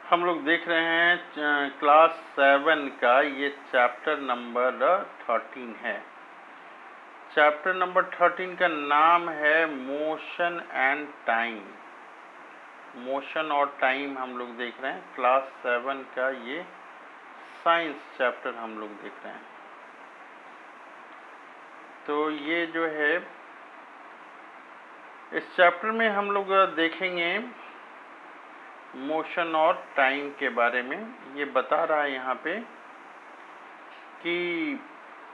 हम लोग देख रहे हैं क्लास 7 का ये चैप्टर नंबर 13 है। चैप्टर नंबर 13 का नाम है मोशन एंड टाइम। मोशन और टाइम हम लोग देख रहे हैं। क्लास 7 का ये साइंस चैप्टर हम लोग देख रहे हैं। तो ये जो है इस चैप्टर में हम लोग देखेंगे मोशन और टाइम के बारे में। ये बता रहा है यहाँ पे कि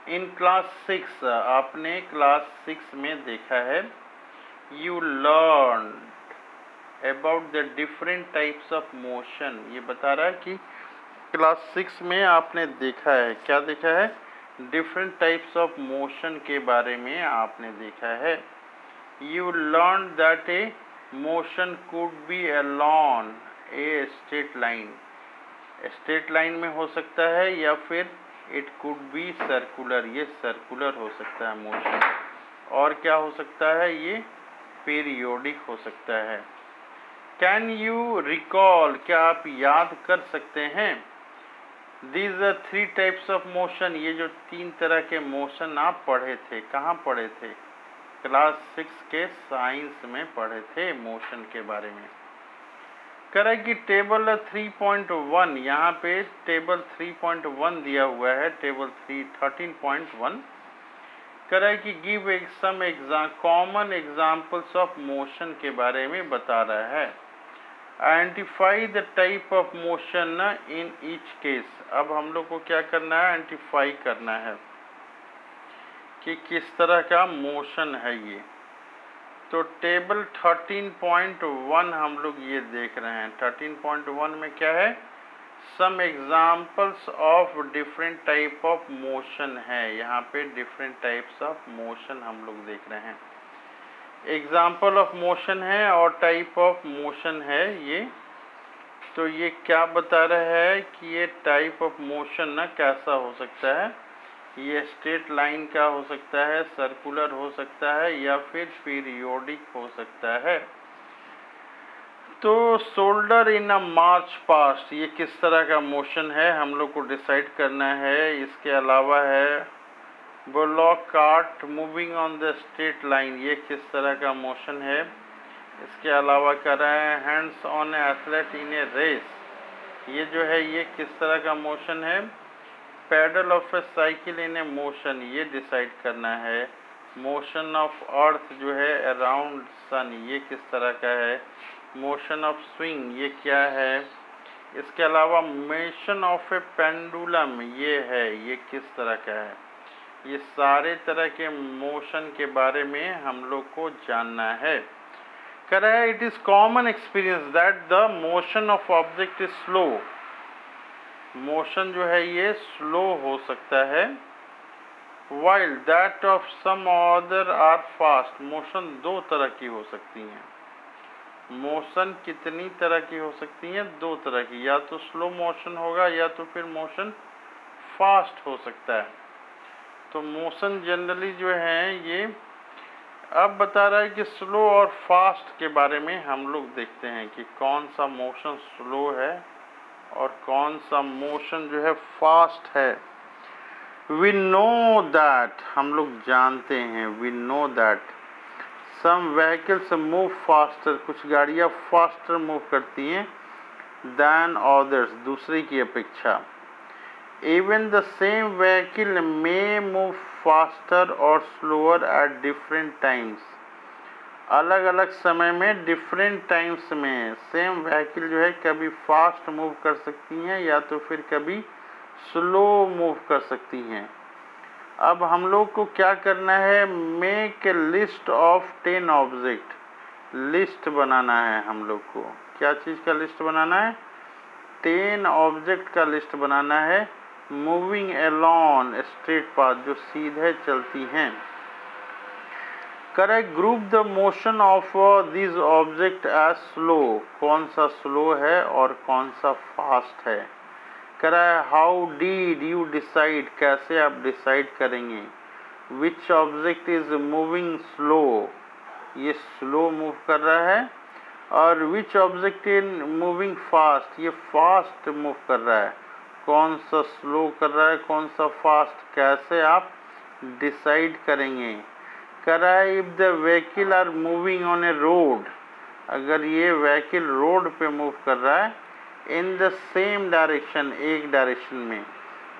इन क्लास 6 आपने क्लास 6 में देखा है you learn about the different types of motion. ये बता रहा है कि क्लास 6 में आपने देखा है, क्या देखा है, डिफरेंट टाइप्स ऑफ मोशन के बारे में आपने देखा है। You learn that A motion could be alone a straight line. Straight line में हो सकता है या फिर इट कुड बी सर्कुलर, ये सर्कुलर हो सकता है मोशन। और क्या हो सकता है, ये पीरियोडिक हो सकता है। कैन यू रिकॉल, क्या आप याद कर सकते हैं, these are 3 types of motion. ये जो 3 तरह के मोशन आप पढ़े थे, कहाँ पढ़े थे, क्लास 6 के साइंस में पढ़े थे मोशन के बारे में। करें कि टेबल 3.1, यहाँ पे टेबल 3.1 दिया हुआ है, टेबल 13.1 करें कि give some common examples of motion के बारे में बता रहा है। Identify the type of motion in each case. अब हम लोग को क्या करना है, आइडेंटिफाई करना है कि किस तरह का मोशन है ये। तो टेबल 13.1 हम लोग ये देख रहे हैं। 13.1 में क्या है, some examples of different type of motion है। यहाँ पे डिफरेंट टाइप्स ऑफ मोशन हम लोग देख रहे हैं। एग्जाम्पल ऑफ मोशन है और टाइप ऑफ मोशन है ये। तो ये क्या बता रहा है कि ये टाइप ऑफ मोशन ना कैसा हो सकता है, ये स्ट्रेट लाइन का हो सकता है, सर्कुलर हो सकता है या फिर पीरियोडिक हो सकता है। तो शोल्डर इन अ मार्च पास्ट, ये किस तरह का मोशन है हम लोग को डिसाइड करना है। इसके अलावा है bullock cart moving on the straight line, ये किस तरह का मोशन है। इसके अलावा कर रहे हैं hands on athlete in a race, ये जो है ये किस तरह का मोशन है। Pedal of a cycle in a motion, ये डिसाइड करना है। मोशन ऑफ अर्थ जो है अराउंड सन, ये किस तरह का है। मोशन ऑफ स्विंग, ये क्या है। इसके अलावा मोशन ऑफ ए पेंडुलम, ये है, ये किस तरह का है। ये सारे तरह के मोशन के बारे में हम लोग को जानना है। कह रहा है it is common experience that the motion of object is slow. Motion जो है ये स्लो हो सकता है, while that of some other are fast. Motion 2 तरह की हो सकती हैं। मोशन कितनी तरह की हो सकती हैं, 2 तरह की, या तो स्लो मोशन होगा या तो फिर मोशन फास्ट हो सकता है। तो मोशन जनरली जो है ये अब बता रहा है कि स्लो और फास्ट के बारे में हम लोग देखते हैं कि कौन सा मोशन स्लो है और कौन सा मोशन जो है फास्ट है। वी नो दैट, हम लोग जानते हैं, we know that some vehicles move faster, कुछ गाड़ियाँ फास्टर मूव करती हैं दैन अदर्स, दूसरी की अपेक्षा। Even the same vehicle may move faster और स्लोअर एट डिफरेंट टाइम्स। अलग अलग समय में डिफरेंट टाइम्स में सेम व्हीकल जो है कभी फास्ट मूव कर सकती हैं या तो फिर कभी स्लो मूव कर सकती हैं। अब हम लोग को क्या करना है, make a list of 10 object. List बनाना है हम लोग को, क्या चीज़ का लिस्ट बनाना है, 10 ऑब्जेक्ट का लिस्ट बनाना है। मूविंग अलॉन स्ट्रेट पाथ, जो सीधे चलती हैं। Correct group the motion of this object as slow, कौन सा स्लो है और कौन सा फास्ट है। Correct how did you decide, कैसे आप डिसाइड करेंगे। Which object is moving slow, ये स्लो मूव कर रहा है और which object in moving fast, ये फास्ट मूव कर रहा है, कौन सा स्लो कर रहा है, कौन सा फास्ट, कैसे आप डिसाइड करेंगे। कर रहा है if the vehicle are moving on a road, अगर ये व्हीकल रोड पे मूव कर रहा है इन द सेम डायरेक्शन, एक डायरेक्शन में,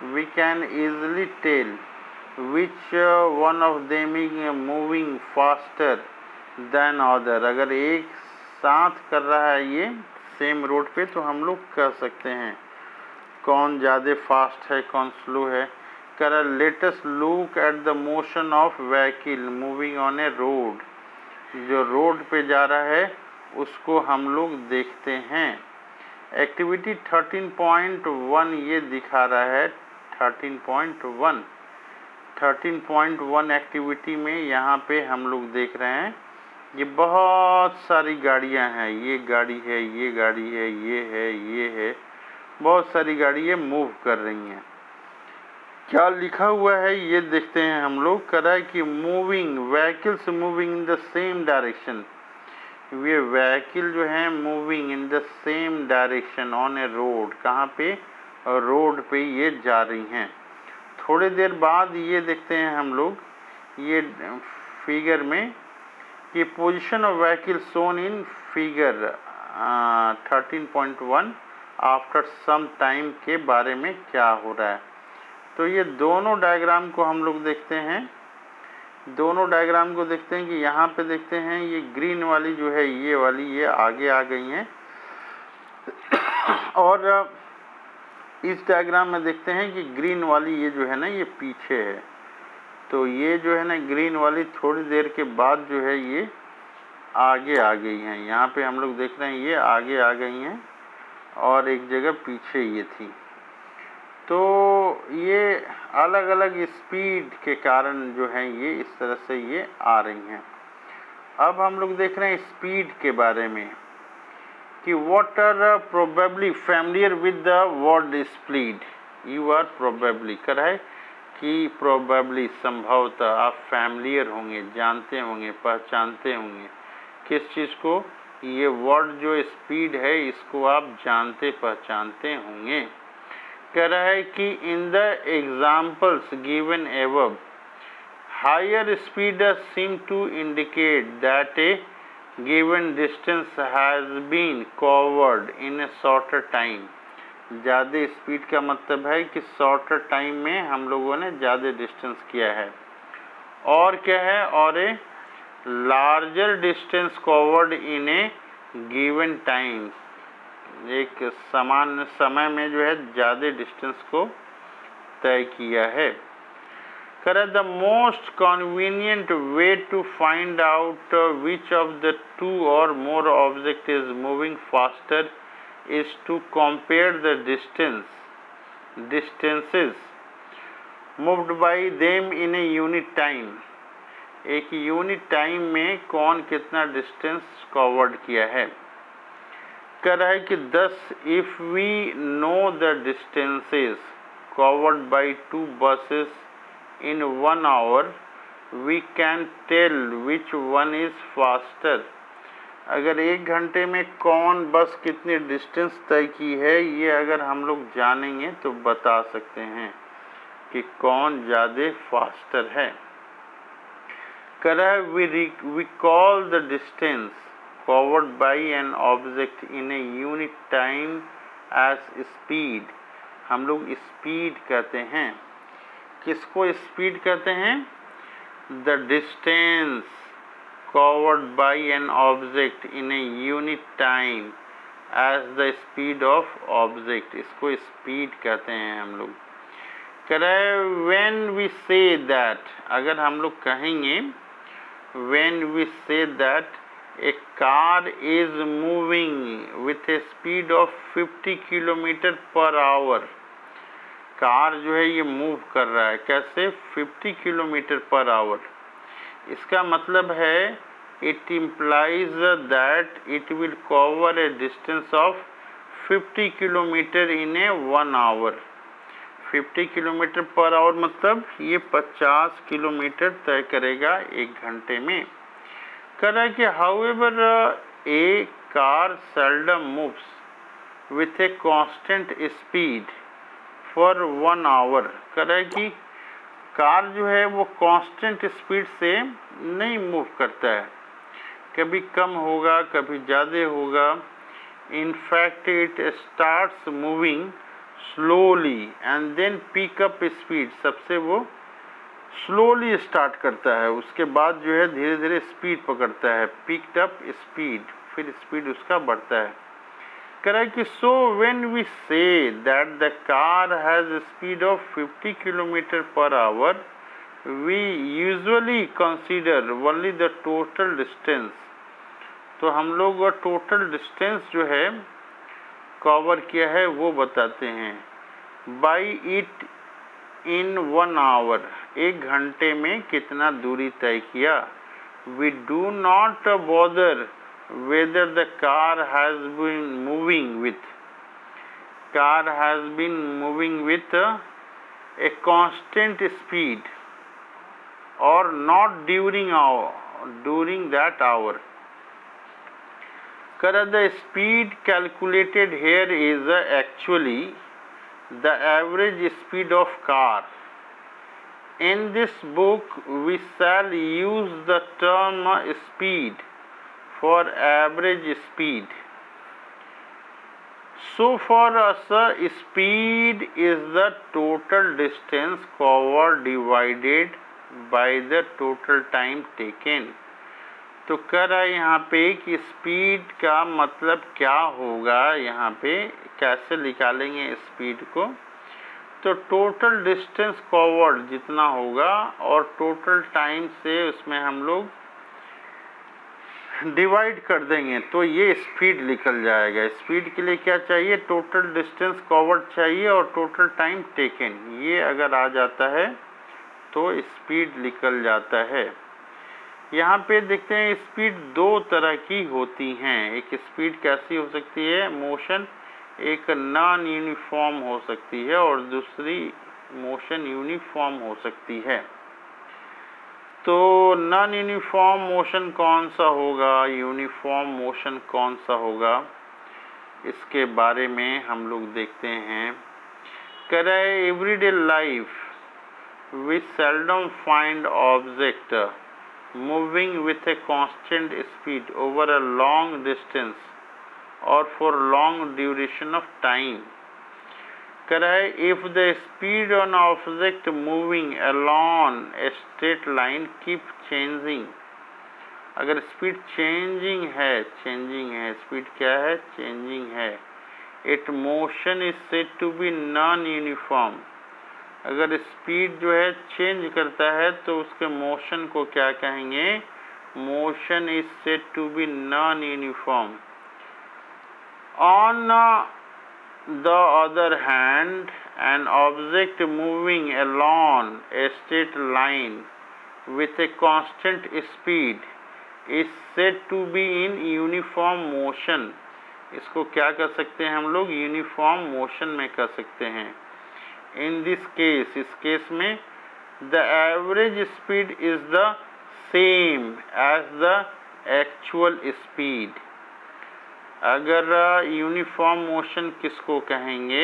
we can easily tell which one of them is moving faster than other. अगर एक साथ कर रहा है ये सेम रोड पे तो हम लोग कह सकते हैं कौन ज़्यादा फास्ट है कौन स्लो है। कर latest look at the motion of vehicle moving on a road, जो रोड पे जा रहा है उसको हम लोग देखते हैं। एक्टिविटी 13.1 ये दिखा रहा है 13.1 एक्टिविटी में यहाँ पे हम लोग देख रहे हैं ये बहुत सारी गाड़ियाँ हैं, ये गाड़ी है, ये गाड़ी है, ये है, बहुत सारी गाड़ी ये मूव कर रही हैं। क्या लिखा हुआ है ये देखते हैं हम लोग। कर रहा है कि moving vehicles moving in the same direction, ये व्हीकल जो है moving in the same direction on a road, कहाँ पे, रोड पे ये जा रही हैं। थोड़ी देर बाद ये देखते हैं हम लोग ये फिगर में कि position of vehicle shown in figure 13.1 after some time के बारे में क्या हो रहा है। तो ये दोनों डायग्राम को हम लोग देखते हैं, दोनों डायग्राम को देखते हैं कि यहाँ पे देखते हैं ये ग्रीन वाली जो है ये वाली ये आगे आ गई हैं और इस डायग्राम में देखते हैं कि ग्रीन वाली ये जो है ना ये पीछे है। तो ये जो है ना ग्रीन वाली थोड़ी देर के बाद जो है ये आगे आ गई हैं। यहाँ पे हम लोग देख रहे हैं ये आगे आ गई हैं और एक जगह पीछे ये थी। तो ये अलग अलग स्पीड के कारण जो है ये इस तरह से ये आ रही हैं। अब हम लोग देख रहे हैं स्पीड के बारे में कि what are probably familiar with the word speed, you are probably कर है कि probably संभवतः आप familiar होंगे, जानते होंगे, पहचानते होंगे किस चीज़ को, ये वर्ड जो स्पीड है इसको आप जानते पहचानते होंगे। कह रहा है कि in the examples given above higher speed seem to indicate that a given distance has been covered in a shorter time. ज़्यादा स्पीड का मतलब है कि शॉर्टर टाइम में हम लोगों ने ज़्यादा डिस्टेंस किया है। और क्या है, और a larger distance covered in A given time, एक समान समय में जो है ज़्यादा डिस्टेंस को तय किया है। करे the most convenient way to find out which of the two or more object is moving faster is to compare the distances moved by them in a unit time. एक यूनिट टाइम में कौन कितना distance covered किया है। कह रहा है कि 10 if we know the distances covered by 2 buses in 1 hour we can tell which one is faster। अगर 1 घंटे में कौन बस कितनी डिस्टेंस तय की है ये अगर हम लोग जानेंगे तो बता सकते हैं कि कौन ज़्यादा फास्टर है। कह रहा है we call the distance covered by an object in a unit time as speed। हम लोग स्पीड कहते हैं। किसको स्पीड कहते हैं? The distance covered by an object in a unit time as the speed of object, इसको speed कहते हैं हम लोग। कह रहा है व्हेन वी से दैट, अगर हम लोग कहेंगे when we say that a car is moving with a speed of 50 kilometre per hour, car जो है ये मूव कर रहा है कैसे, 50 किलोमीटर पर आवर। इसका मतलब है it implies that it will cover a distance of 50 kilometre in a 1 hour. 50 kilometre per hour मतलब ये 50 किलोमीटर तय करेगा 1 घंटे में। कह रहा है कि however A car seldom moves with a constant speed for 1 hour। कह रहा है कि कार जो है वो कांस्टेंट स्पीड से नहीं मूव करता है, कभी कम होगा कभी ज़्यादा होगा। In fact it starts moving slowly and then pick up speed। सबसे वो स्लोली स्टार्ट करता है, उसके बाद जो है धीरे धीरे स्पीड पकड़ता है, पिक्ड अप स्पीड, फिर स्पीड उसका बढ़ता है। कह रहा है कि so when we say that the car has speed of 50 kilometre per hour we usually consider only the total distance. तो हम लोग टोटल डिस्टेंस जो है कवर किया है वो बताते हैं। बाई इट इन 1 आवर, 1 घंटे में कितना दूरी तय किया। We do not bother whether the car has been moving with a constant speed or not during that hour. The speed calculated here is actually the average speed of car. In this book we shall use the term speed for average speed. So for us speed is the total distance covered divided by the total time taken। तो कह रहा है यहाँ पे कि speed का मतलब क्या होगा, यहाँ पे कैसे निकालेंगे स्पीड को। तो टोटल डिस्टेंस कवर्ड जितना होगा और टोटल टाइम से उसमें हम लोग डिवाइड कर देंगे तो ये स्पीड निकल जाएगा। स्पीड के लिए क्या चाहिए, टोटल डिस्टेंस कवर्ड चाहिए और टोटल टाइम टेकन, ये अगर आ जाता है तो स्पीड निकल जाता है। यहाँ पे देखते हैं स्पीड 2 तरह की होती हैं। एक स्पीड कैसी हो सकती है, मोशन एक नॉन यूनिफॉर्म हो सकती है और दूसरी मोशन यूनिफॉर्म हो सकती है। तो नॉन यूनिफॉर्म मोशन कौन सा होगा, यूनिफॉर्म मोशन कौन सा होगा, इसके बारे में हम लोग देखते हैं। कह रहा है everyday life we seldom find object moving with a constant speed over a long distance or for long duration of time। कह रहा है if the speed on object moving along a straight line keep changing, अगर speed changing है speed क्या है, changing है, it motion is said to be non uniform. अगर speed जो है चेंज करता है तो उसके मोशन को क्या कहेंगे, motion is said to be non uniform. On the other hand an object moving along a straight line with a constant speed is said to be in uniform motion। इसको क्या कर सकते हैं हम लोग, यूनिफॉर्म मोशन में कर सकते हैं। In this case, इस केस में the average speed is the same as the actual speed। अगर यूनिफॉर्म मोशन किसको कहेंगे,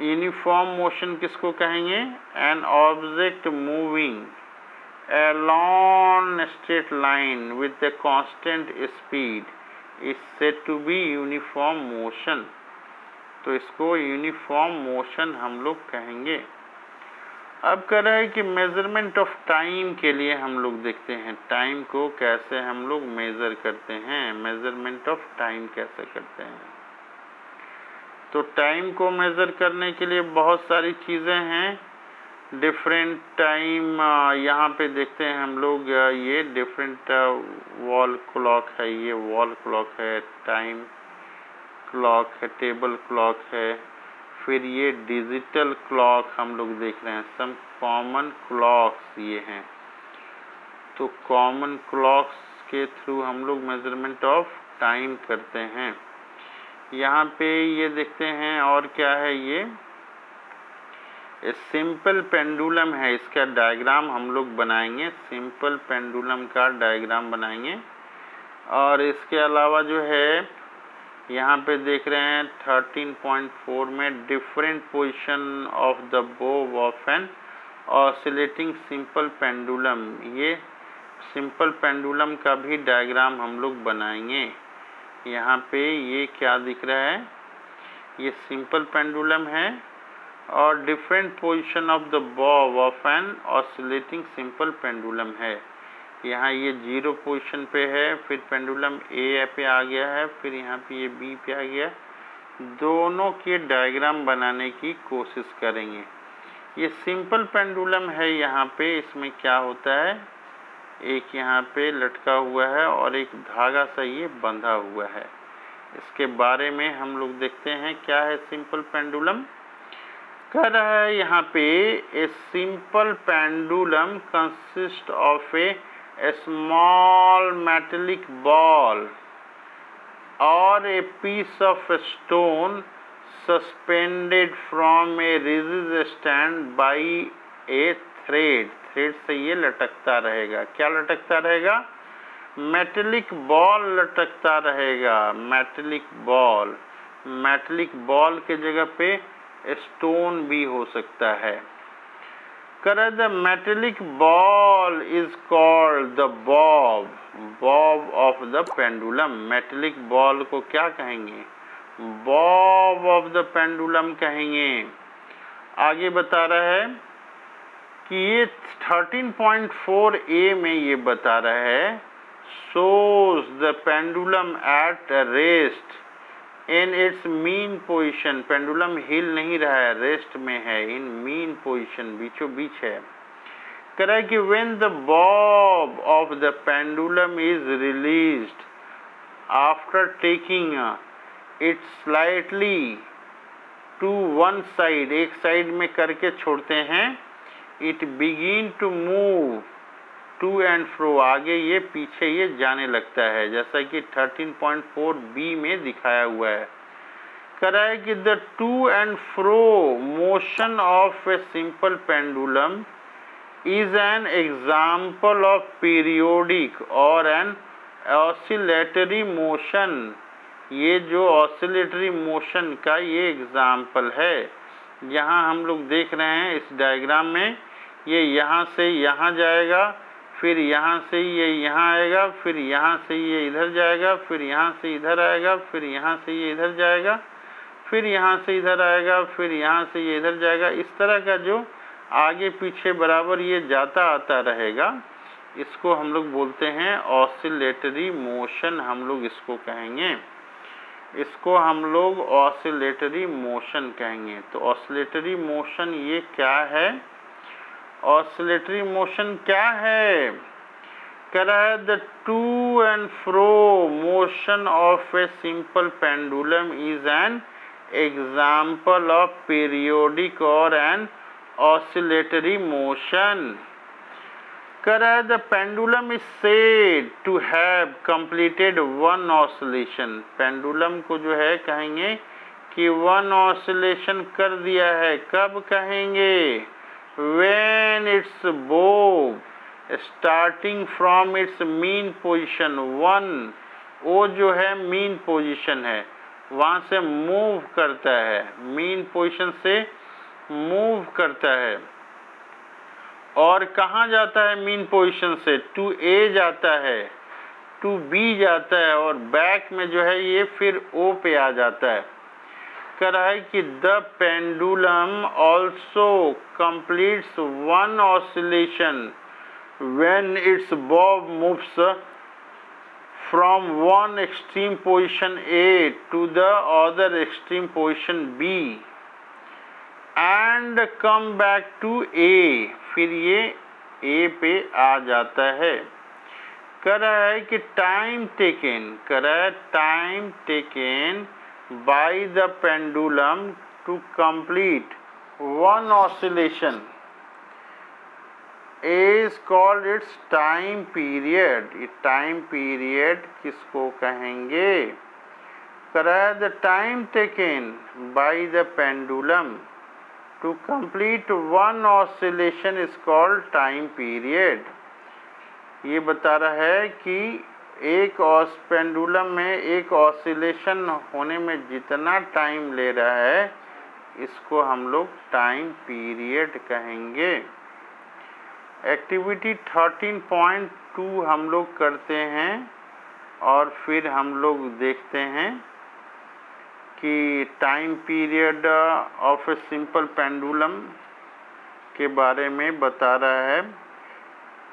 यूनिफॉर्म मोशन किसको कहेंगे, an object moving along a straight line with a constant speed is said to be uniform motion। तो इसको uniform motion हम लोग कहेंगे। अब कह रहा है कि मेज़रमेंट ऑफ टाइम के लिए हम लोग देखते हैं टाइम को कैसे हम लोग मेज़र करते हैं, मेज़रमेंट ऑफ टाइम कैसे करते हैं। तो टाइम को मेज़र करने के लिए बहुत सारी चीज़ें हैं, डिफरेंट टाइम यहाँ पे देखते हैं हम लोग, ये डिफरेंट वॉल क्लॉक है, ये वॉल क्लॉक है, टाइम क्लॉक है, टेबल क्लॉक है, फिर ये डिजिटल क्लॉक हम लोग देख रहे हैं, सम कॉमन क्लॉक्स ये हैं। तो कॉमन क्लॉक्स के थ्रू हम लोग मेज़रमेंट ऑफ टाइम करते हैं। यहाँ पे ये देखते हैं और क्या है, ये सिंपल पेंडुलम है, इसका डायग्राम हम लोग बनाएंगे, सिंपल पेंडुलम का डायग्राम बनाएंगे। और इसके अलावा जो है यहाँ पे देख रहे हैं 13.4 में different position of the bob of an oscillating simple pendulum. ये सिंपल पेंडुलम का भी डायग्राम हम लोग बनाएंगे। यहाँ पे ये क्या दिख रहा है, ये सिंपल पेंडुलम है और different position of the bob of an oscillating simple pendulum है। यहाँ ये 0 पोजीशन पे है, फिर पेंडुलम ए पे आ गया है, फिर यहाँ पे ये बी पे आ गया। दोनों के डायग्राम बनाने की कोशिश करेंगे। ये सिंपल पेंडुलम है, यहाँ पे इसमें क्या होता है, एक यहाँ पे लटका हुआ है और एक धागा से ये बंधा हुआ है। इसके बारे में हम लोग देखते हैं क्या है सिंपल पेंडुलम। कह रहा है यहाँ पे a simple pendulum consist of a small metallic ball और a piece of stone suspended from a rigid stand by a thread. Thread से ये लटकता रहेगा। क्या लटकता रहेगा, मेटेलिक बॉल लटकता रहेगा। मेटेलिक बॉल, मेटेलिक बॉल के जगह पे स्टोन भी हो सकता है। करे the metallic ball is called the Bob, Bob of the pendulum. Metallic ball को क्या कहेंगे, बॉब ऑफ द पेंडुलम कहेंगे। आगे बता रहा है कि ये 13.4 ए में ये बता रहा है shows the pendulum at rest in its mean position। Pendulum हिल नहीं रहा है, रेस्ट में है, इन मीन पोजिशन, बीचों बीच है। कह रहा है कि when the bob of the pendulum is released after taking it slightly to one side, एक साइड में करके छोड़ते हैं, it begin to move to and fro, आगे ये पीछे ये जाने लगता है, जैसा कि 13.4 बी में दिखाया हुआ है। कह रहा है कि the to and fro motion of a simple pendulum is an example of periodic और एन ऑसिलेटरी मोशन। ये जो ऑसिलेटरी मोशन का ये एग्जाम्पल है। यहाँ हम लोग देख रहे हैं इस डायग्राम में, ये यहाँ से यहाँ जाएगा, फिर यहाँ से ये यहाँ आएगा, फिर यहाँ से ये इधर जाएगा, फिर यहाँ से इधर आएगा, फिर यहाँ से ये इधर जाएगा, फिर यहाँ से इधर आएगा, फिर यहाँ से ये इधर जाएगा। इस तरह का जो आगे पीछे बराबर ये जाता आता रहेगा, इसको हम लोग बोलते हैं ऑसिलेटरी मोशन, हम लोग इसको कहेंगे। इसको हम लोग ऑसिलेटरी मोशन कहेंगे। तो ऑसिलेटरी मोशन ये क्या है, ऑसिलेटरी मोशन क्या है, कह रहा है the to and fro motion of a simple pendulum is an example of periodic और एन ऑसिलेटरी मोशन। कह रहा है the pendulum is said to have completed one oscillation. Pendulum को जो है कहेंगे कि वन ऑसिलेशन कर दिया है। कब कहेंगे, when its bob starting from its mean position, one, वो जो है mean position है, वहाँ से मूव करता है, mean position से मूव करता है। और कहाँ जाता है mean position से, to A जाता है, to B जाता है, और बैक में जो है ये फिर O पे आ जाता है। कह रहा है कि the pendulum also completes one oscillation when its bob moves from one extreme position A to the other extreme position B and come back to A, फिर ये ए पे आ जाता है। कह रहा है कि टाइम टेकन, कह रहा है time taken by the pendulum to complete one oscillation is called its time period। ये time period किसको कहेंगे, कह रहा है the time taken by the pendulum to complete one oscillation is called time period। ये बता रहा है कि एक पेंडुलम में एक ऑसिलेशन होने में जितना टाइम ले रहा है इसको हम लोग टाइम पीरियड कहेंगे। एक्टिविटी 13.2 हम लोग करते हैं और फिर हम लोग देखते हैं कि time period of a simple pendulum के बारे में बता रहा है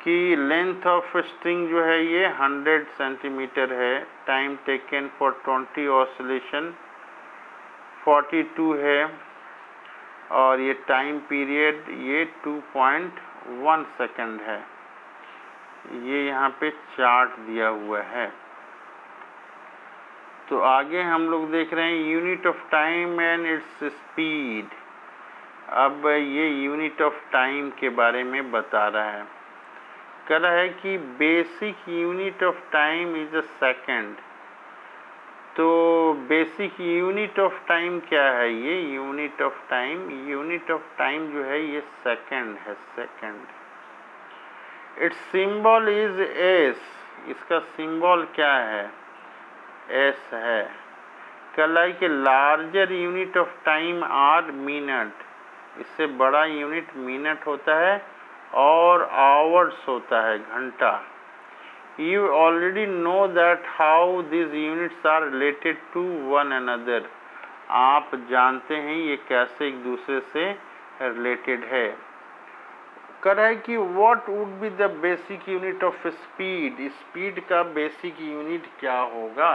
कि लेंथ ऑफ स्ट्रिंग जो है ये 100 सेंटीमीटर है। टाइम टेकन फॉर 20 ऑसिलेशन 42 है और ये टाइम पीरियड ये 2.1 सेकंड है। ये यहाँ पे चार्ट दिया हुआ है। तो आगे हम लोग देख रहे हैं unit of time and its speed. अब ये यूनिट ऑफ टाइम के बारे में बता रहा है। कह रहा है कि basic unit of time is a second. तो बेसिक यूनिट ऑफ टाइम क्या है? ये यूनिट ऑफ टाइम जो है ये सेकंड है, second. Its symbol is S. इसका सिंबल क्या है? एस है। कह रहा है कि larger unit of time are minute. इससे बड़ा यूनिट मिनट होता है और आवर्स होता है, घंटा। You already know that how these units are related to one another. आप जानते हैं ये कैसे एक दूसरे से रिलेटेड है। कह रहा है कि what would be the basic unit of speed? Speed का बेसिक यूनिट क्या होगा?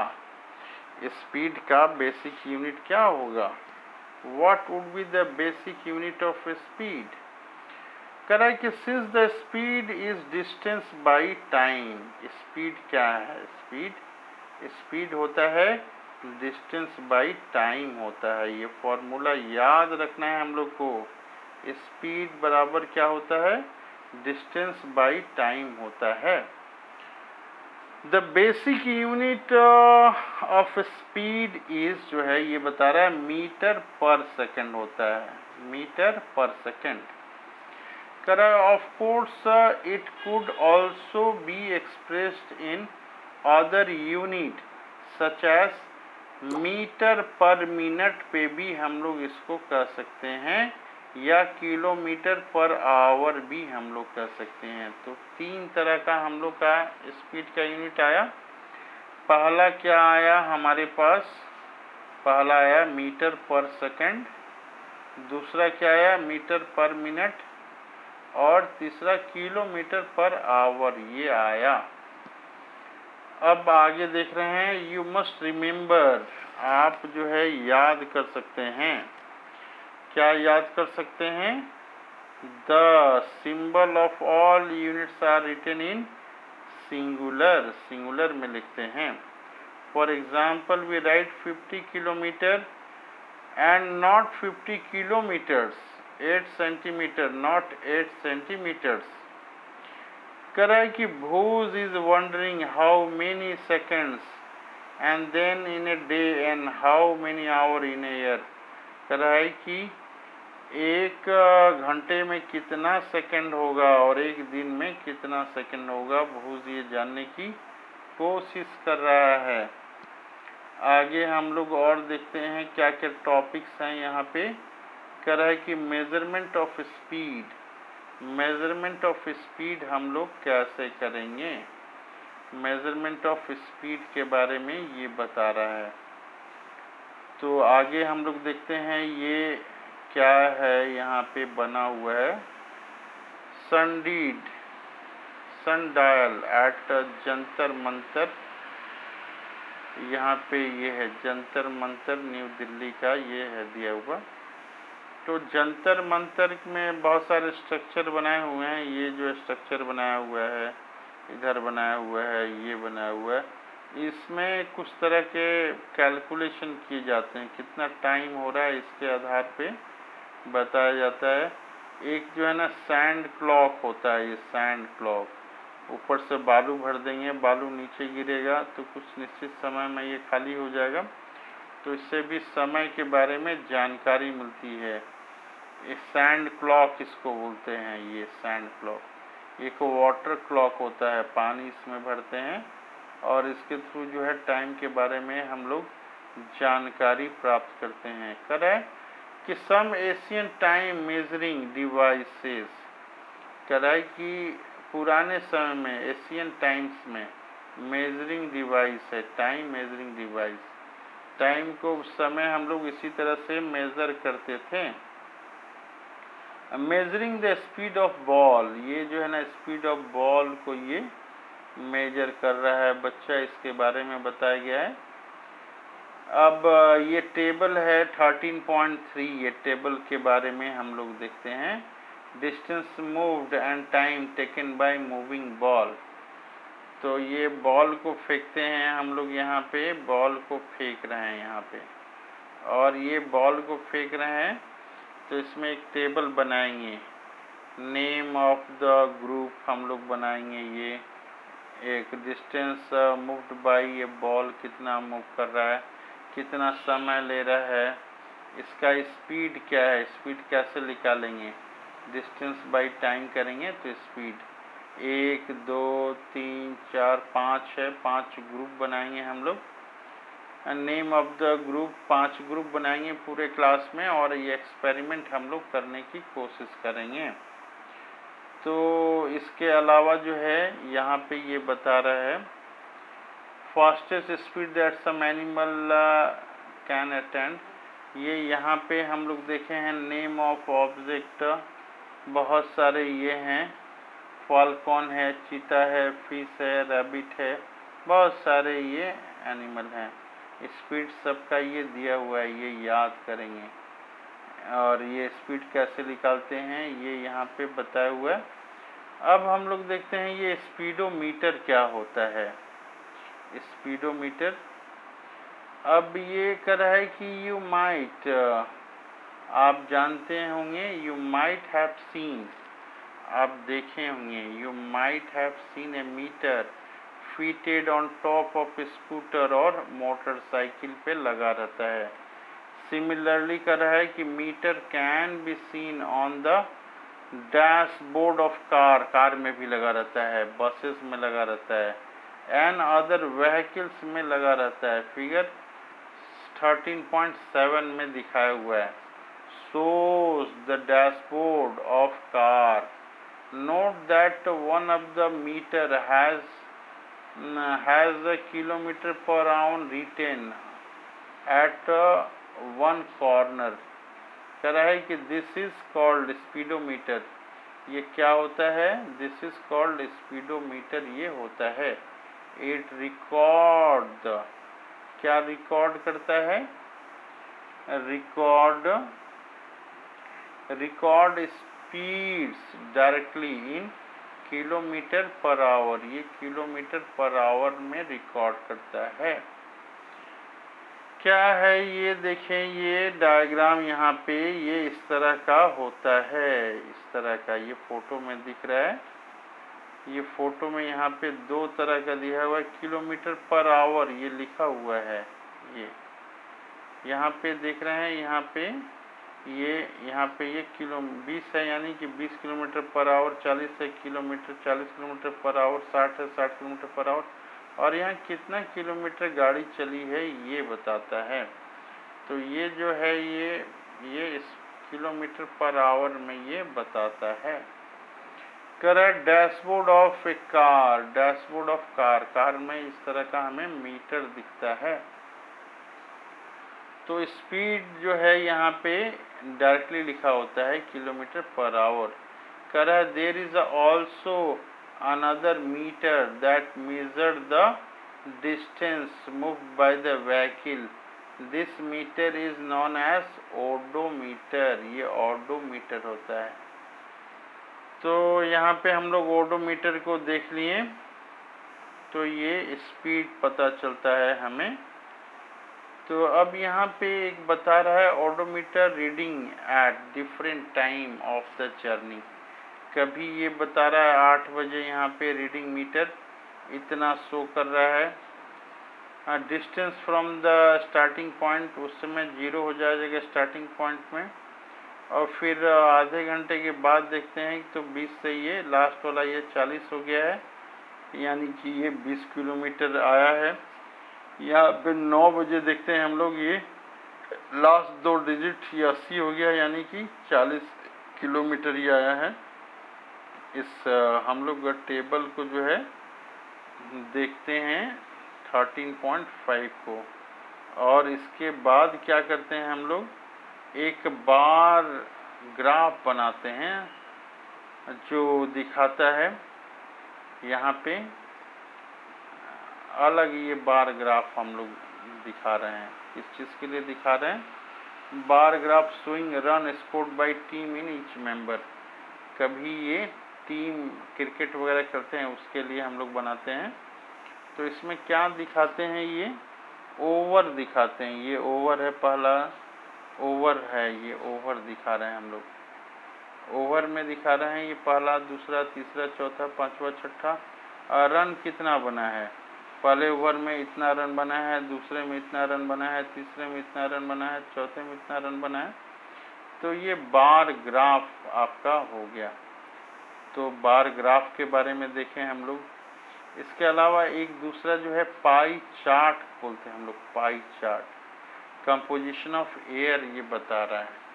स्पीड का बेसिक यूनिट क्या होगा? What would be the basic unit of speed? कह रहा है कि since the speed is distance by time. Speed क्या है? स्पीड होता है डिस्टेंस बाई टाइम होता है। ये फॉर्मूला याद रखना है हम लोग को। स्पीड बराबर क्या होता है? डिस्टेंस बाई टाइम होता है। The basic unit of speed is जो है ये बता रहा है मीटर पर सेकेंड होता है, metre per second. Of course, it could also be expressed in other unit such as metre per minute पे भी हम लोग इसको कह सकते हैं या किलोमीटर पर आवर भी हम लोग कह सकते हैं। तो तीन तरह का हम लोग का स्पीड का यूनिट आया। पहला क्या आया हमारे पास? पहला आया मीटर पर सेकंड, दूसरा क्या आया? मीटर पर मिनट, और तीसरा किलोमीटर पर आवर ये आया। अब आगे देख रहे हैं यू मस्ट रिमेंबर। आप जो है याद कर सकते हैं। क्या याद कर सकते हैं? The symbol of all units are written in singular. Singular में लिखते हैं। For example we write 50 kilometre and not 50 kilometres, 8 centimetre not 8 centimetres. कह रहा है कि Bhuj is wondering how many seconds and then in a day and how many hour in a year. कह रहा है कि एक घंटे में कितना सेकंड होगा और एक दिन में कितना सेकंड होगा, भूज ये जानने की कोशिश कर रहा है। आगे हम लोग और देखते हैं क्या क्या टॉपिक्स हैं यहाँ पे। कह रहा है कि measurement of speed. Measurement of speed हम लोग कैसे करेंगे? मेजरमेंट ऑफ स्पीड के बारे में ये बता रहा है। तो आगे हम लोग देखते हैं ये क्या है यहाँ पे बना हुआ है। सनडीड, सनडायल एट जंतर मंतर। यहाँ पे ये है जंतर मंतर न्यू दिल्ली का, ये है दिया हुआ। तो जंतर मंतर में बहुत सारे स्ट्रक्चर बनाए हुए हैं। ये जो स्ट्रक्चर बनाया हुआ है, इधर बनाया हुआ है, ये बनाया हुआ है, इसमें कुछ तरह के कैलकुलेशन किए जाते हैं। कितना टाइम हो रहा है इसके आधार पे बताया जाता है। एक जो है ना सैंड क्लॉक होता है, ये सैंड क्लॉक। ऊपर से बालू भर देंगे, बालू नीचे गिरेगा तो कुछ निश्चित समय में ये खाली हो जाएगा। तो इससे भी समय के बारे में जानकारी मिलती है। ये सैंड क्लॉक इसको बोलते हैं, ये सैंड क्लॉक। एक वाटर क्लॉक होता है, पानी इसमें भरते हैं और इसके थ्रू जो है टाइम के बारे में हम लोग जानकारी प्राप्त करते हैं। कर है कि सम एशियन टाइम मेजरिंग डिवाइसेस, कर है कि पुराने समय में एशियन टाइम्स में मेजरिंग डिवाइस है, टाइम मेजरिंग डिवाइस, टाइम को उस समय हम लोग इसी तरह से मेज़र करते थे। Measuring the speed of ball, ये जो है ना स्पीड ऑफ बॉल को ये मेजर कर रहा है बच्चा, इसके बारे में बताया गया है। अब ये टेबल है 13.3, ये टेबल के बारे में हम लोग देखते हैं। Distance moved and time taken by moving ball, तो ये बॉल को फेंकते हैं हम लोग, यहाँ पे बॉल को फेंक रहे हैं यहाँ पे, और ये बॉल को फेंक रहे हैं तो इसमें एक टेबल बनाएंगे, नेम ऑफ द ग्रुप हम लोग बनाएंगे। ये एक डिस्टेंस मूव्ड बाय, ये बॉल कितना मूव कर रहा है, कितना समय ले रहा है, इसका स्पीड क्या है, स्पीड कैसे निकालेंगे, डिस्टेंस बाय टाइम करेंगे तो स्पीड 1 2 3 4 5 है, 5 ग्रुप बनाएंगे हम लोग। Name of the group, 5 group बनाएंगे पूरे क्लास में, और ये एक्सपेरिमेंट हम लोग करने की कोशिश करेंगे। तो इसके अलावा जो है यहाँ पे ये बता रहा है fastest speed that some animal can attend, ये यहाँ पे हम लोग देखे हैं नेम ऑफ ऑब्जेक्ट, बहुत सारे ये हैं, फॉल्कन है, चीता है, फिश है, रैबिट है, बहुत सारे ये एनिमल हैं। स्पीड सबका ये दिया हुआ है, ये याद करेंगे, और ये स्पीड कैसे निकालते हैं ये यहाँ पे बताया हुआ है। अब हम लोग देखते हैं ये स्पीडोमीटर क्या होता है। स्पीडोमीटर, अब ये कर रहा है कि यू माइट, आप जानते होंगे, यू माइट हैव सीन, आप देखे होंगे, you might have seen a meter fitted on top of scooter, और मोटरसाइकिल पे लगा रहता है। सिमिलरली कर रहा है कि meter can be seen on the dashboard of car, car में भी लगा रहता है, बसेस में लगा रहता है, एंड अदर व्हीकल्स में लगा रहता है। फिगर 13.7 में दिखाया हुआ है। shows the dashboard of car, note that one of the meter has a kilometer per hour written at one corner, कह रहा है कि दिस इज कॉल्ड स्पीडोमीटर, ये क्या होता है, दिस इज कॉल्ड स्पीडोमीटर, ये होता है। इट रिकॉर्ड, क्या रिकॉर्ड करता है, record speeds directly in kilometre per our, ये किलोमीटर पर आवर में रिकॉर्ड करता है। क्या है ये देखें, ये डायग्राम यहाँ पे ये इस तरह का होता है, इस तरह का, ये फोटो में दिख रहा है, ये फोटो में यहाँ पे 2 तरह का दिया हुआ है, किलोमीटर पर आवर ये लिखा हुआ है, ये यहाँ पे देख रहे हैं, यहाँ पे ये किलो 20 है, यानी कि 20 किलोमीटर पर आवर, 40 है किलोमीटर, 40 किलोमीटर पर आवर, 60 है 60 किलोमीटर पर आवर, और यहाँ कितना किलोमीटर गाड़ी चली है ये बताता है। तो ये जो है ये इस किलोमीटर पर आवर में ये बताता है। Correct, dashboard of A car, dashboard of car, car में इस तरह का हमें मीटर दिखता है। तो स्पीड जो है यहाँ पे डायरेक्टली लिखा होता है किलोमीटर पर आवर। करा there is also another meter that measure the distance moved by the vehicle, this meter is known as odometer, ये ओडोमीटर होता है। तो यहाँ पे हम लोग ओडोमीटर को देख लिए, तो ये स्पीड पता चलता है हमें। तो अब यहाँ पे एक बता रहा है odometer reading at different time of the journey. कभी ये बता रहा है 8 बजे यहाँ पे रीडिंग मीटर इतना शो कर रहा है। Distance from the starting point, उस समय 0 हो जाएगा स्टार्टिंग पॉइंट में, और फिर आधे घंटे के बाद देखते हैं तो 20 से ये लास्ट वाला ये 40 हो गया है, यानी कि ये 20 किलोमीटर आया है। यहाँ पे 9 बजे देखते हैं हम लोग, ये लास्ट 2 डिजिट ये 80 हो गया, यानी कि 40 किलोमीटर ही आया है। इस हम लोग टेबल को जो है देखते हैं 13.5 को, और इसके बाद क्या करते हैं हम लोग, एक बार ग्राफ बनाते हैं जो दिखाता है यहाँ पे अलग, ये बार ग्राफ हम लोग दिखा रहे हैं। किस चीज़ के लिए दिखा रहे हैं? Bar graph showing run scored by team in each member. कभी ये टीम क्रिकेट वगैरह करते हैं उसके लिए हम लोग बनाते हैं। तो इसमें क्या दिखाते हैं, ये ओवर दिखाते हैं। ये ओवर है, पहला ओवर है, ये ओवर दिखा रहे हैं हम लोग। ओवर में दिखा रहे हैं ये पहला, दूसरा, तीसरा, चौथा, पांचवा, छठा। रन कितना बना है, पहले ओवर में इतना रन बना है, दूसरे में इतना रन बना है, तीसरे में इतना रन बना है, चौथे में इतना रन बना है। तो ये बार ग्राफ आपका हो गया। तो बार ग्राफ के बारे में देखें हम लोग। इसके अलावा एक दूसरा जो है पाई चार्ट बोलते हैं हम लोग, pie chart. Composition of air ये बता रहा है।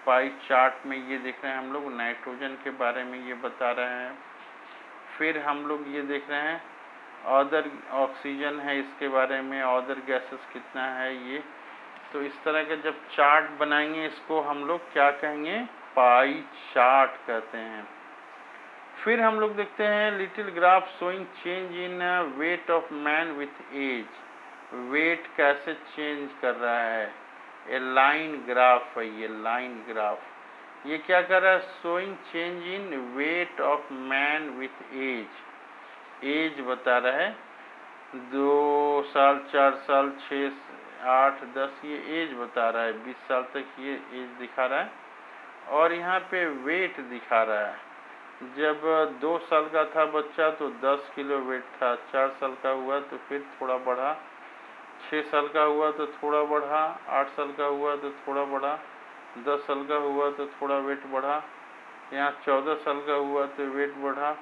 पाई चार्ट में ये देख रहे हैं हम लोग नाइट्रोजन के बारे में ये बता रहे हैं। फिर हम लोग ये देख रहे हैं अदर ऑक्सीजन है, इसके बारे में अदर गैसेस कितना है ये। तो इस तरह का जब चार्ट बनाएंगे इसको हम लोग क्या कहेंगे, पाई चार्ट कहते हैं। फिर हम लोग देखते हैं little graph showing change in weight of man with age. Weight कैसे चेंज कर रहा है, ए लाइन ग्राफ है ये, लाइन ग्राफ। ये क्या कर रहा है, showing change in weight of man with age. Age बता रहा है 2 साल, 4 साल, 6, 8, 10, ये एज बता रहा है। 20 साल तक ये एज दिखा रहा है। और यहाँ पे वेट दिखा रहा है। जब 2 साल का था बच्चा तो 10 किलो वेट था, 4 साल का हुआ तो फिर थोड़ा बढ़ा, 6 साल का हुआ तो थोड़ा बढ़ा, 8 साल का हुआ तो थोड़ा बढ़ा, 10 साल का हुआ तो थोड़ा वेट बढ़ा, यहाँ 14 साल का हुआ तो वेट बढ़ा,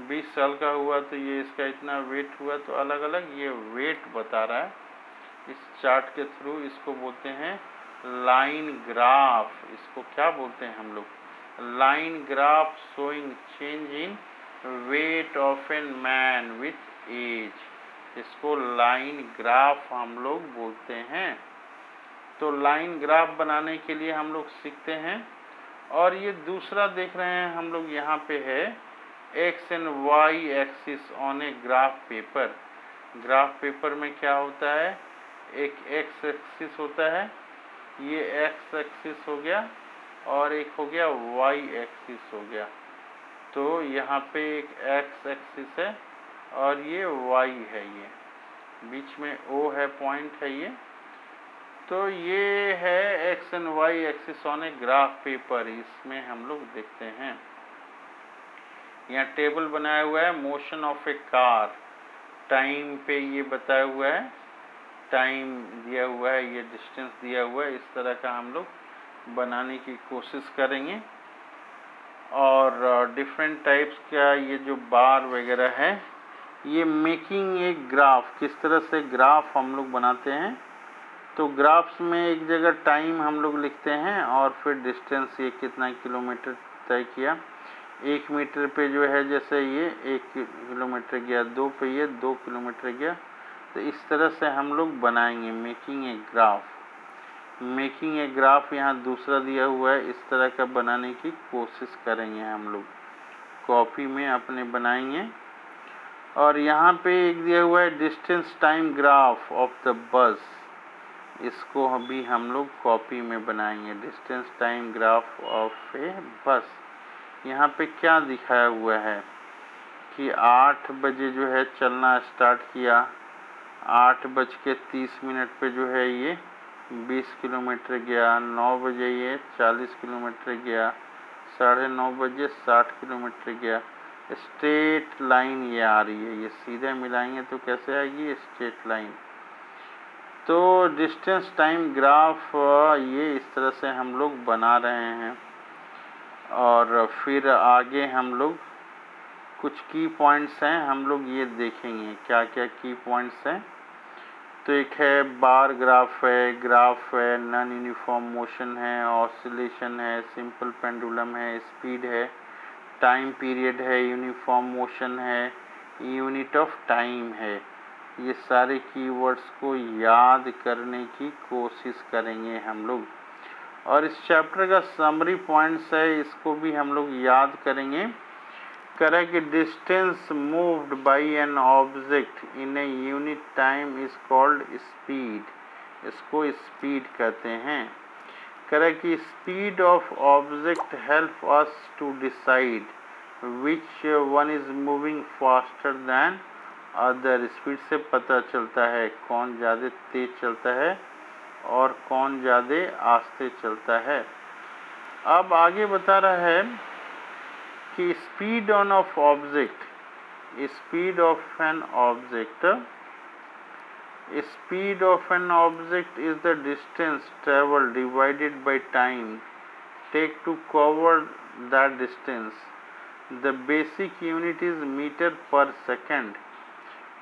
20 साल का हुआ तो ये इसका इतना वेट हुआ। तो अलग अलग ये वेट बता रहा है इस चार्ट के थ्रू। इसको बोलते हैं लाइन ग्राफ। इसको क्या बोलते हैं हम लोग, line graph showing change in weight of an man with age. इसको लाइन ग्राफ हम लोग बोलते हैं। तो लाइन ग्राफ बनाने के लिए हम लोग सीखते हैं। और ये दूसरा देख रहे हैं हम लोग, यहाँ पे है X and Y axis on a graph paper. Graph paper में क्या होता है, एक एक्स एक्सिस होता है, ये एक्स एक्सिस हो गया, और एक हो गया वाई एक्सिस हो गया। तो यहाँ पे एक एक्स एक्सिस है और ये वाई है, ये बीच में ओ है, पॉइंट है ये। तो ये है X and Y axis on a graph paper. इसमें हम लोग देखते हैं यहाँ टेबल बनाया हुआ है motion of A car. Time पे ये बताया हुआ है, टाइम दिया हुआ है, ये डिस्टेंस दिया हुआ है। इस तरह का हम लोग बनाने की कोशिश करेंगे। और डिफरेंट टाइप्स का ये जो बार वगैरह है, ये मेकिंग ए ग्राफ, किस तरह से ग्राफ हम लोग बनाते हैं। तो ग्राफ्स में एक जगह टाइम हम लोग लिखते हैं और फिर डिस्टेंस, ये कितना किलोमीटर तय किया। 1 मीटर पे जो है, जैसे ये 1 किलोमीटर गया, 2 पे ये 2 किलोमीटर गया। तो इस तरह से हम लोग बनाएंगे making a graph. Making a graph यहाँ दूसरा दिया हुआ है, इस तरह का बनाने की कोशिश करेंगे हम लोग, कॉपी में अपने बनाएंगे। और यहाँ पे एक दिया हुआ है distance time graph of the bus. इसको अभी हम लोग कॉपी में बनाएंगे, डिस्टेंस टाइम ग्राफ ऑफ ए बस। यहाँ पे क्या दिखाया हुआ है कि 8 बजे जो है चलना स्टार्ट किया, 8:30 पे जो है ये 20 किलोमीटर गया, 9 बजे ये 40 किलोमीटर गया, 9:30 बजे 60 किलोमीटर गया। स्ट्रेट लाइन ये आ रही है, ये सीधे मिलाएंगे तो कैसे आएगी, स्ट्रेट लाइन। तो डिस्टेंस टाइम ग्राफ ये इस तरह से हम लोग बना रहे हैं। और फिर आगे हम लोग कुछ की पॉइंट्स हैं, हम लोग ये देखेंगे क्या क्या की पॉइंट्स हैं। तो एक है बार ग्राफ है, नॉन यूनिफॉर्म मोशन है, ऑसिलेशन है, सिंपल पेंडुलम है, स्पीड है, टाइम पीरियड है, यूनिफॉर्म मोशन है, यूनिट ऑफ टाइम है। ये सारे कीवर्ड्स को याद करने की कोशिश करेंगे हम लोग। और इस चैप्टर का समरी पॉइंट्स है, इसको भी हम लोग याद करेंगे। करें कि distance moved by an object in a unit time is called speed, इसको स्पीड कहते हैं। करें कि speed of object help us to decide which one is moving faster than other, speed से पता चलता है कौन ज़्यादा तेज चलता है और कौन ज़्यादा आस्ते चलता है। अब आगे बता रहा है कि speed on of object, speed of an object, speed of an object is the distance travel divided by time take to cover that distance. The basic unit is metre per second,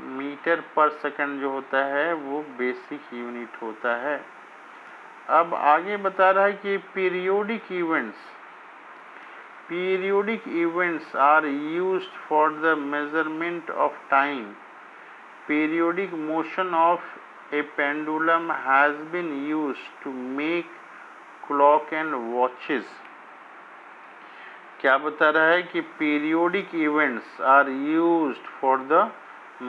metre per second जो होता है वो basic unit होता है। अब आगे बता रहा है कि periodic events are used for the measurement of time. Periodic motion of a pendulum has been used to make clock and watches. क्या बता रहा है कि periodic events are used for the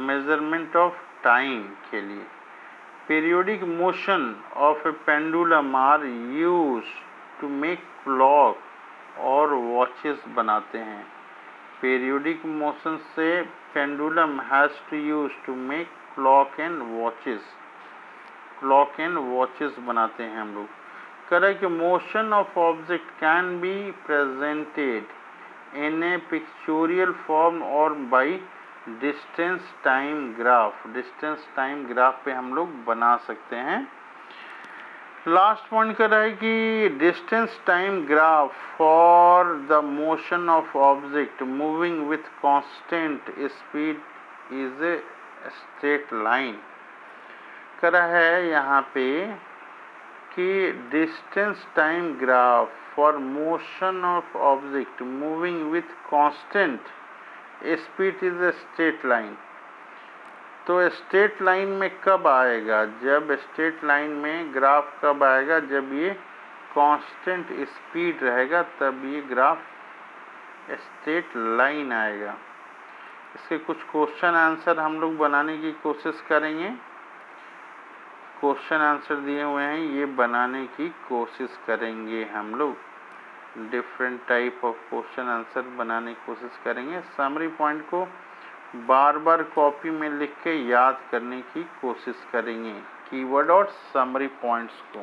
measurement of time के लिए periodic motion of a pendulum are used to make clock और watches बनाते हैं। पीरियोडिक मोशन से pendulum has to use to make clock and watches बनाते हैं हम लोग। करें कि motion of object can be presented in a pictorial form और by distance time graph, distance time graph पे हम लोग बना सकते हैं। लास्ट पॉइंट कर रहा है कि distance time graph for the motion of object moving with constant speed is a straight line. कर रहा है यहाँ पे कि distance time graph for motion of object moving with constant speed is a straight line. तो straight line में कब आएगा, जब स्ट्रेट लाइन में ग्राफ कब आएगा, जब ये कांस्टेंट स्पीड रहेगा तब ये ग्राफ स्ट्रेट लाइन आएगा। इसके कुछ क्वेश्चन आंसर हम लोग बनाने की कोशिश करेंगे। क्वेश्चन आंसर दिए हुए हैं, ये बनाने की कोशिश करेंगे हम लोग। Different type of question answer बनाने की कोशिश करेंगे। समरी पॉइंट को बार बार कॉपी में लिख के याद करने की कोशिश करेंगे, कीवर्ड और समरी पॉइंट्स को।